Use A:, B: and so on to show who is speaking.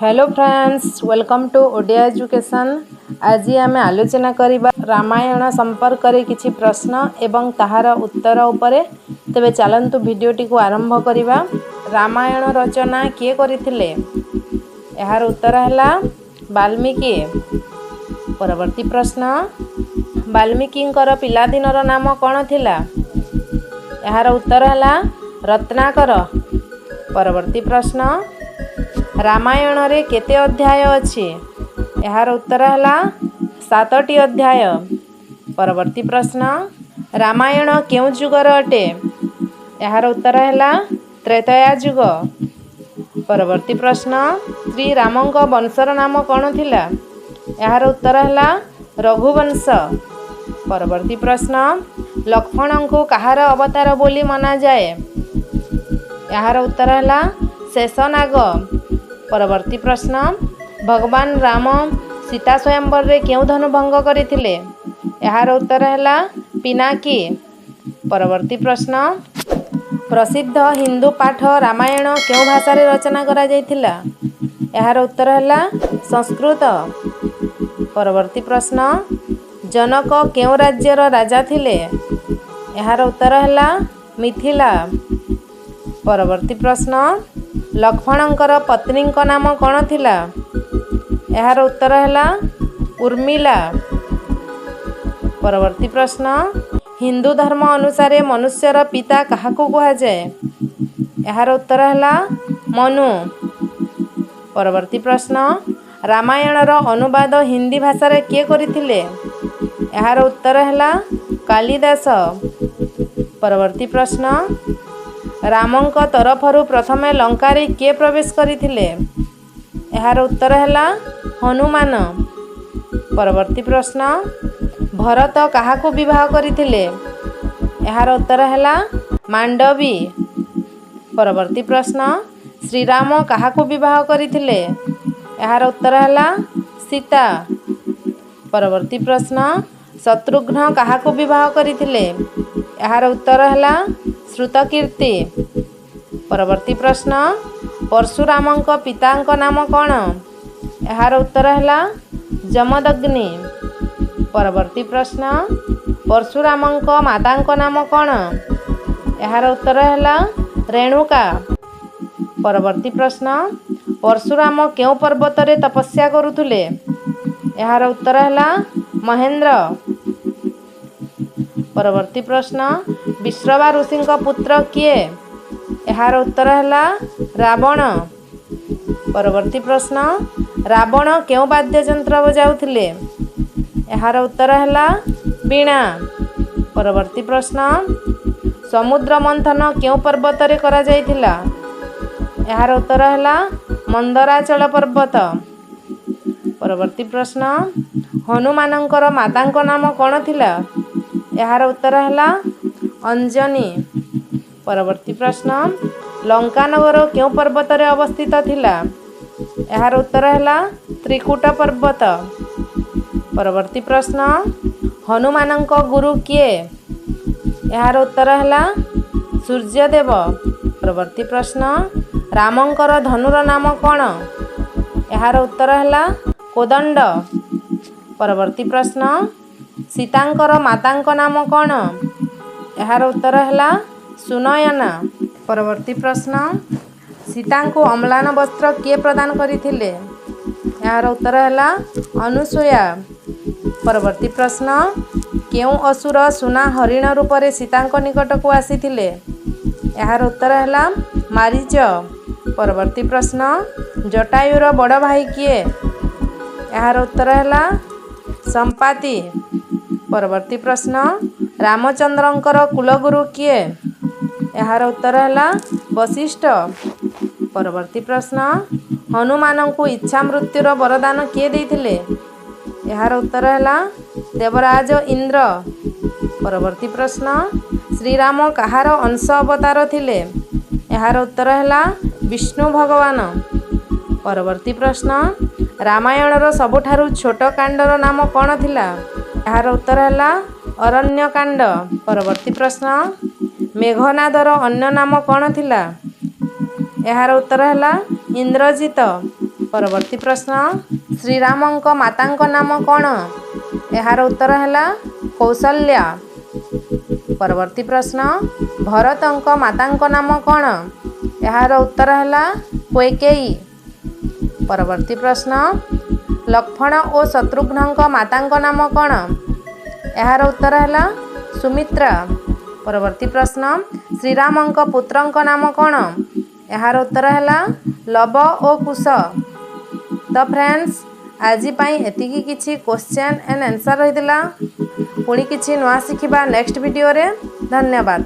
A: Hello friends, welcome to Odia education. आज आम आलोचना करबा रामायण संपर्क रे किछि प्रश्न एवं ताहार उत्तर उपरे। तेबे चलंतु वीडियोटी को आरंभ करबा। रामायण रचना किए करिथिले? यार उत्तर हला वाल्मीकि। परवर्ती प्रश्न, वाल्मीकिंकर पिलादिनर नाम कौन थिला? यार उत्तर हला रत्नाकर। परवर्ती प्रश्न, रामायण रे केते अध्याय अछि? यार उत्तर हला 7टी अध्याय। परवर्ती प्रश्न, रामायण केउ जुगर अटे? यार उत्तर हला त्रेतया जुग। परवर्ती प्रश्न, श्री रामंक वंशर नाम कौन थिला? यार उत्तर हला रघुवंश। परवर्ती प्रश्न, लक्ष्मण को कहार अवतार बोली मना जाए? यार उत्तर हला शेषनाग। परवर्ती प्रश्न, भगवान राम सीता स्वयंवर रे केउ धनु भंग करिथिले? यार उत्तर हला पिनाकी। परवर्ती प्रश्न, प्रसिद्ध हिंदू पाठ रामायण केउ भाषा रे रचना करा जायथिला? यार उत्तर हला संस्कृत। परवर्ती प्रश्न, जनक केउ राज्यर राजा थिले? यार उत्तर हला मिथिला। परवर्ती प्रश्न, लक्ष्मणंकर पत्नींक नाम कौन थिला? यार उत्तर हला उर्मिला। परवर्ती प्रश्न, हिंदू धर्म अनुसार मनुष्यर पिता काहाकू कहा जाए? यार उत्तर हला मनु। परवर्ती प्रश्न, रामायणर अनुवाद हिंदी भाषा रे किए करिथिले? यार उत्तर हला कालिदास। परवर्ती प्रश्न, रामंक तरफरु प्रथमे लंका रे किए प्रवेश करिथिले? यार उत्तर हला हनुमान। परवर्ती प्रश्न, भरत काहाकू विवाह करिथिले? यार उत्तर हला मांडवी। परवर्ती प्रश्न, श्रीराम काहाकू विवाह करिथिले? यार उत्तर हला सीता। परवर्ती प्रश्न, शत्रुघ्न काहाकू विवाह करिथिले? यार उत्तर हला श्रुतकीर्ति। परवर्ती प्रश्न, परशुरामंक पितांक नाम कौन? यार उत्तर हला जमदग्नि। परवर्ती प्रश्न, परशुरामंक मातांक नाम कौन? यार उत्तर हला रेणुका। परवर्ती प्रश्न, परशुराम केउ पर्वत रे तपस्या करुथुले? यार उत्तर हला महेंद्र। परवर्ती प्रश्न, विश्रवा ऋषिंक पुत्र किए? यार उत्तर हला रावण। परवर्ती प्रश्न, रावण केउ वाद्ययंत्र बजाउथिले? यार उत्तर हला वीणा। परवर्ती प्रश्न, समुद्र मंथन केउ पर्वत रे करा जायथिला? यार उत्तर हला मंदराचल पर्वत। परवर्ती प्रश्न, हनुमानंकर मातांक नाम कौन थिला? यार उत्तर हला अंजनी। परवर्ती प्रश्न, लंकानगर केउ पर्वत रे अवस्थित थिला? यार उत्तर हला त्रिकुट पर्वत। परवर्ती प्रश्न, हनुमानंक गुरु किए? यार उत्तर हला सूर्यदेव। परवर्ती प्रश्न, रामंकर धनुर नाम कौन? यार उत्तर हला कोदंड। परवर्ती प्रश्न, सीतांकर मातांक नाम कौन? यार उत्तर हला सुनयना। परवर्ती प्रश्न, सीतांको अम्लान वस्त्र किए प्रदान करिथिले? यार उत्तर हला अनुसूया। परवर्ती प्रश्न, केउ असुर सुना हरिण रूप रे सीतांको निकट को आसीथिले? यार उत्तर हला मारीच। परवर्ती प्रश्न, जटायुर बड़ भाई किए? यार उत्तर हला संपाति। परवर्ती प्रश्न, रामचंद्रंकर कुलगुरु किए? यार उत्तर हला वशिष्ठ। परवर्ती प्रश्न, हनुमान को इच्छा मृत्युर वरदान किए देथिले? यार उत्तर हला देवराज इंद्र। परवर्ती प्रश्न, श्रीराम कहार अंश अवतार थिले? यार उत्तर हला विष्णु भगवान। परवर्ती प्रश्न, रामायणर सबुठारु छोट कांडर नाम कौन थिला? यार उत्तर हला अरण्यकांड। परवर्ती प्रश्न, मेघनादर अन्य नाम कौन थिला? यार उत्तर हला इंद्रजित। परवर्ती प्रश्न श्रीरामଙ୍କ माताଙ୍କ नाम कौन यार उत्तर है कौशल्या। परवर्ती प्रश्न भरतଙ୍କ माताଙ୍କ नाम कौन यार उत्तर है कैकेयी। परवर्ती प्रश्न लक्ष्मण और शत्रुघ्नଙ୍କ माताଙ୍କ नाम कौन यार उत्तर है सुमित्रा। परवर्ती प्रश्न श्रीरामଙ୍କ पुत्रଙ୍କ नाम कौन यार उत्तर है लव और कुश। तो फ्रेंड्स आज एतिकी किछि क्वेश्चन एंड आंसर रही पुणी किछि नुआ शिखिबा नेक्स्ट वीडियो रे। धन्यवाद।